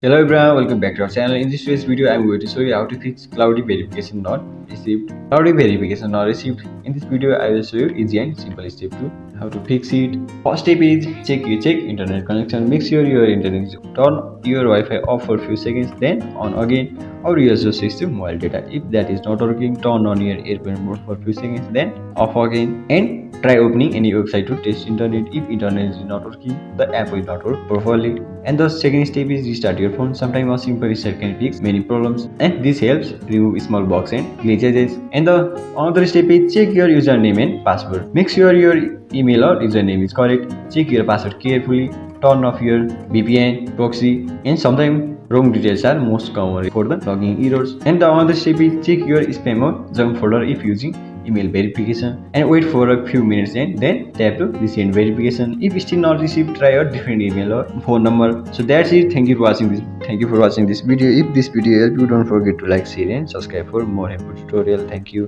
Hello everyone, welcome back to our channel. In this today's video, I'm going to show you how to fix cloudy verification not received. Cloudy verification not received. In this video, I will show you easy and simple step to how to fix it. First step is check internet connection. Make sure your internet is turn your Wi-Fi off for a few seconds, then on again, or you also switch to mobile data. If that is not working, turn on your airplane mode for a few seconds, then off again, and try opening any website to test internet. If internet is not working, the app will not work properly. And the second step is restart your phone. Sometimes a simple restart can fix many problems, and this helps remove small bugs and glitches. And the another step is check your username and password. Make sure your email or username is correct. Check your password carefully. Turn off your VPN, proxy, and sometimes wrong details are most common for the logging errors. And the another step is check your spam or junk folder if using email verification, and wait for a few minutes and then tap to resend verification. If still not received, try a different email or phone number. So that's it. Thank you for watching this video. If this video helped you, don't forget to like, share and subscribe for more helpful tutorial. Thank you.